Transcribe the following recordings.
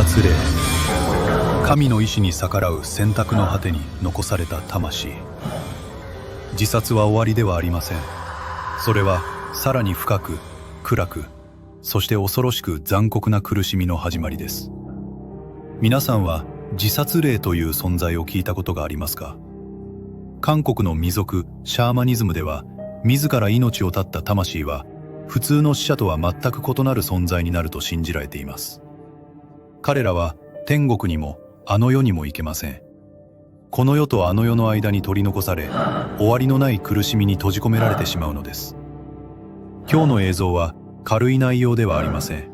殺霊。神の意志に逆らう選択の果てに残された魂。自殺は終わりではありません。それはさらに深く、暗く、そして恐ろしく残酷な苦しみの始まりです。皆さんは自殺霊という存在を聞いたことがありますか？韓国の民族シャーマニズムでは、自ら命を絶った魂は普通の死者とは全く異なる存在になると信じられています。彼らは天国にもあの世にも行けません。この世とあの世の間に取り残され、終わりのない苦しみに閉じ込められてしまうのです。今日の映像は軽い内容ではありません。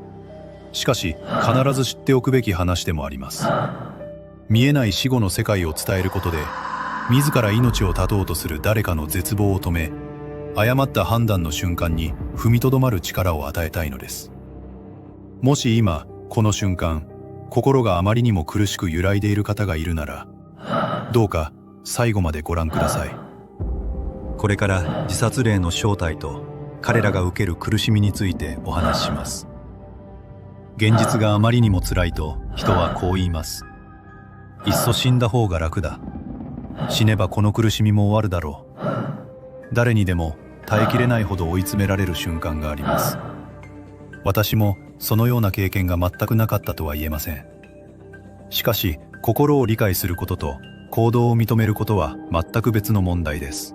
しかし必ず知っておくべき話でもあります。見えない死後の世界を伝えることで、自ら命を絶とうとする誰かの絶望を止め、誤った判断の瞬間に踏みとどまる力を与えたいのです。もし今この瞬間、心があまりにも苦しく揺らいでいる方がいるなら、どうか最後までご覧ください。これから自殺霊の正体と彼らが受ける苦しみについてお話しします。現実があまりにも辛いと人はこう言います。いっそ死んだ方が楽だ。死ねばこの苦しみも終わるだろう。誰にでも耐えきれないほど追い詰められる瞬間があります。私もそのような経験が全くなかったとは言えません。しかし心を理解することと行動を認めることは全く別の問題です。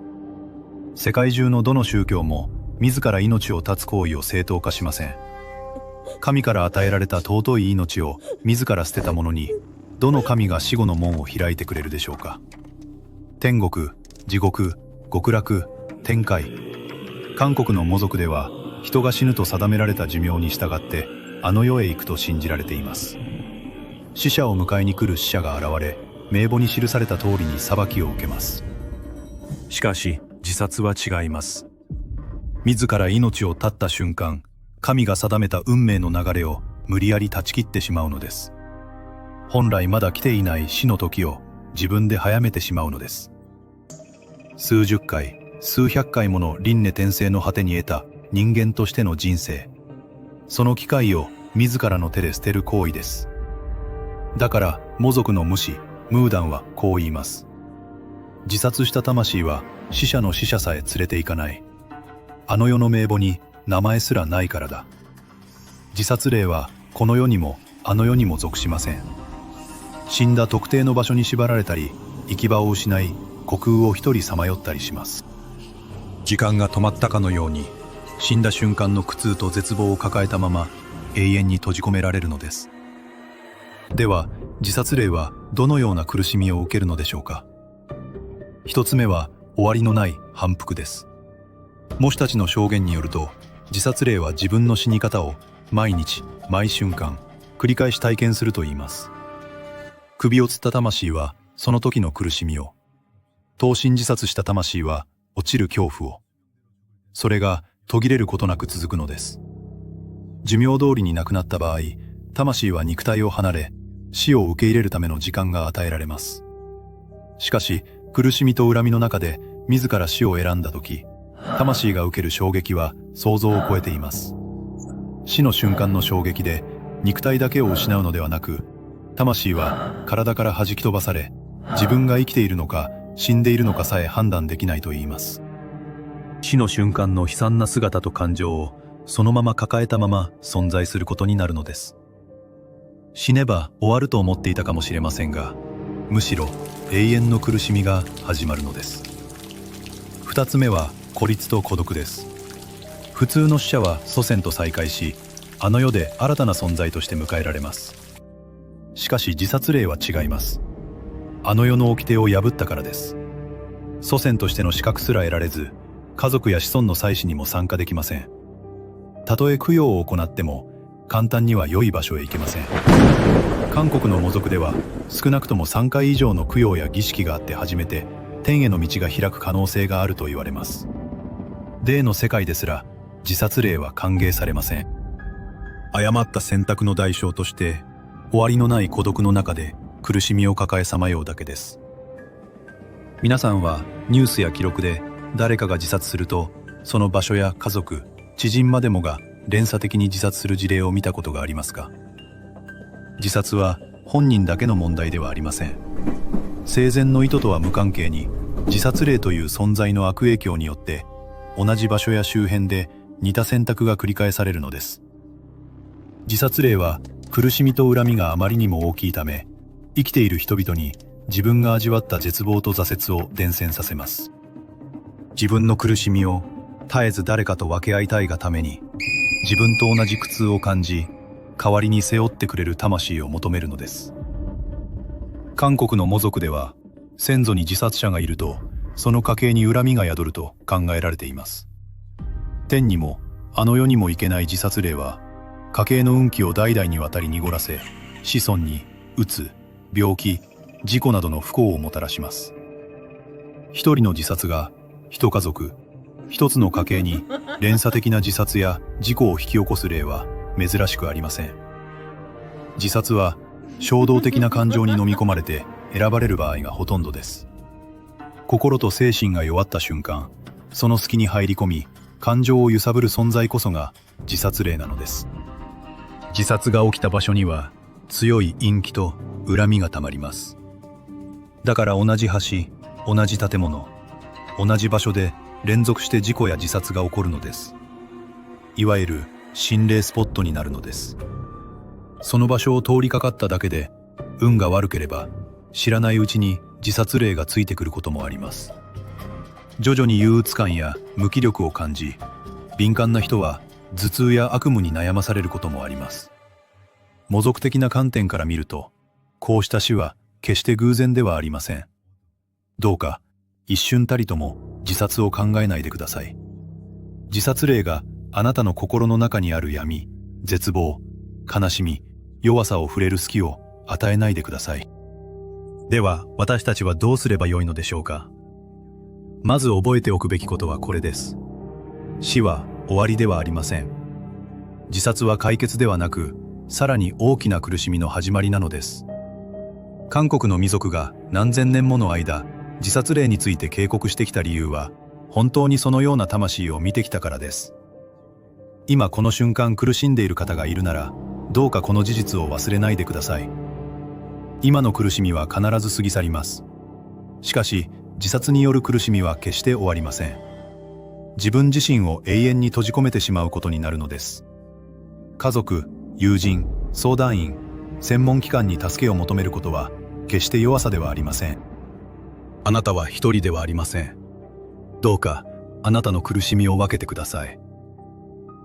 世界中のどの宗教も自ら命を絶つ行為を正当化しません。神から与えられた尊い命を自ら捨てた者に、どの神が死後の門を開いてくれるでしょうか。天国、地獄、極楽、天界。韓国のモ族では、人が死ぬと定められた寿命に従ってあの世へ行くと信じられています。死者を迎えに来る死者が現れ、名簿に記された通りに裁きを受けます。しかし自殺は違います。自ら命を絶った瞬間、神が定めた運命の流れを無理やり断ち切ってしまうのです。本来まだ来ていない死の時を自分で早めてしまうのです。数十回、数百回もの輪廻転生の果てに得た人間としての人生。その機会を自らの手で捨てる行為です。だからモ族の無師、ムーダンはこう言います。自殺した魂は死者の死者さえ連れて行かない。あの世の名簿に名前すらないからだ。自殺霊はこの世にもあの世にも属しません。死んだ特定の場所に縛られたり、行き場を失い、虚空を一人さまよったりします。時間が止まったかのように、死んだ瞬間の苦痛と絶望を抱えたまま永遠に閉じ込められるのです。では、自殺霊はどのような苦しみを受けるのでしょうか。一つ目は終わりのない反復です。喪主たちの証言によると、自殺霊は自分の死に方を毎日毎瞬間繰り返し体験するといいます。首を吊った魂はその時の苦しみを、投身自殺した魂は落ちる恐怖を、それが途切れることなく続くのです。寿命通りに亡くなった場合、魂は肉体を離れ、死を受け入れるための時間が与えられます。しかし、苦しみと恨みの中で自ら死を選んだ時、魂が受ける衝撃は想像を超えています。死の瞬間の衝撃で肉体だけを失うのではなく、魂は体から弾き飛ばされ、自分が生きているのか死んでいるのかさえ判断できないといいます。死の瞬間の悲惨な姿と感情をそのまま抱えたまま存在することになるのです。死ねば終わると思っていたかもしれませんが、むしろ永遠の苦しみが始まるのです。二つ目は孤立と孤独です。普通の死者は祖先と再会し、あの世で新たな存在として迎えられます。しかし自殺霊は違います。あの世の掟を破ったからです。祖先としての資格すら得られず、家族や子孫の祭祀にも参加できません。たとえ供養を行っても簡単には良い場所へ行けません。韓国のモ族では少なくとも3回以上の供養や儀式があって初めて天への道が開く可能性があると言われます。霊の世界ですら自殺霊は歓迎されません。誤った選択の代償として終わりのない孤独の中で苦しみを抱えさまようだけです。皆さんはニュースや記録で誰かが自殺すると、その場所や家族、知人までもが連鎖的に自殺する事例を見たことがありますか？自殺は本人だけの問題ではありません。生前の意図とは無関係に、自殺霊という存在の悪影響によって同じ場所や周辺で似た選択が繰り返されるのです。自殺霊は苦しみと恨みがあまりにも大きいため、生きている人々に自分が味わった絶望と挫折を伝染させます。自分の苦しみを絶えず誰かと分け合いたいがために、自分と同じ苦痛を感じ、代わりに背負ってくれる魂を求めるのです。韓国の母族では、先祖に自殺者がいると、その家系に恨みが宿ると考えられています。天にもあの世にも行けない自殺霊は、家系の運気を代々にわたり濁らせ、子孫にうつ、病気、事故などの不幸をもたらします。一人の自殺が一家族、一つの家系に連鎖的な自殺や事故を引き起こす例は珍しくありません。自殺は衝動的な感情に飲み込まれて選ばれる場合がほとんどです。心と精神が弱った瞬間、その隙に入り込み、感情を揺さぶる存在こそが自殺霊なのです。自殺が起きた場所には強い陰気と恨みがたまります。だから同じ橋、同じ建物、同じ場所で連続して事故や自殺が起こるのです。いわゆる心霊スポットになるのです。その場所を通りかかっただけで、運が悪ければ知らないうちに自殺霊がついてくることもあります。徐々に憂鬱感や無気力を感じ、敏感な人は頭痛や悪夢に悩まされることもあります。母族的な観点から見ると、こうした死は決して偶然ではありません。どうか一瞬たりとも自殺を考えないでください。自殺霊があなたの心の中にある闇、絶望、悲しみ、弱さを触れる隙を与えないでください。では私たちはどうすればよいのでしょうか。まず覚えておくべきことはこれです。死は終わりではありません。自殺は解決ではなく、さらに大きな苦しみの始まりなのです。韓国の民族が何千年もの間、自殺霊について警告してきた理由は、本当にそのような魂を見てきたからです。今この瞬間苦しんでいる方がいるなら、どうかこの事実を忘れないでください。今の苦しみは必ず過ぎ去ります。しかし、自殺による苦しみは決して終わりません。自分自身を永遠に閉じ込めてしまうことになるのです。家族、友人、相談員、専門機関に助けを求めることは、決して弱さではありません。あなたは一人ではありません。どうか、あなたの苦しみを分けてください。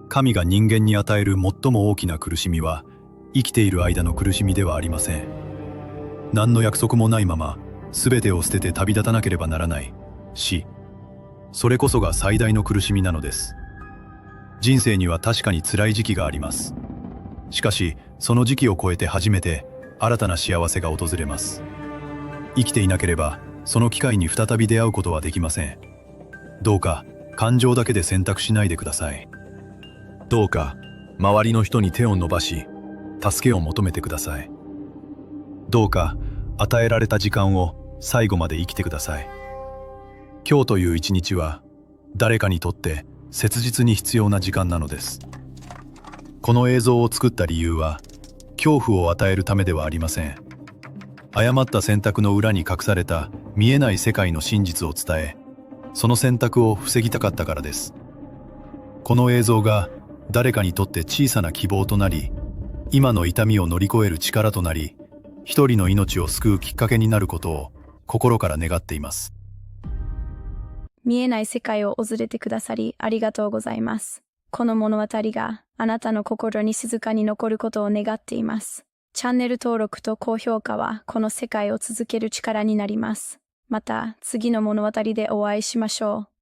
神が人間に与える最も大きな苦しみは、生きている間の苦しみではありません。何の約束もないまま、すべてを捨てて旅立たなければならない死。それこそが最大の苦しみなのです。人生には確かに辛い時期があります。しかし、その時期を越えて初めて新たな幸せが訪れます。生きていなければ、その機会に再び出会うことはできません。どうか、感情だけで選択しないでください。どうか、周りの人に手を伸ばし、助けを求めてください。どうか、与えられた時間を最後まで生きてください。今日という一日は、誰かにとって切実に必要な時間なのです。この映像を作った理由は、恐怖を与えるためではありません。誤った選択の裏に隠された見えない世界の真実を伝え、その選択を防ぎたかったからです。この映像が誰かにとって小さな希望となり、今の痛みを乗り越える力となり、一人の命を救うきっかけになることを心から願っています。見えない世界を訪れてくださりありがとうございます。この物語があなたの心に静かに残ることを願っています。チャンネル登録と高評価はこの世界を続ける力になります。また次の物語でお会いしましょう。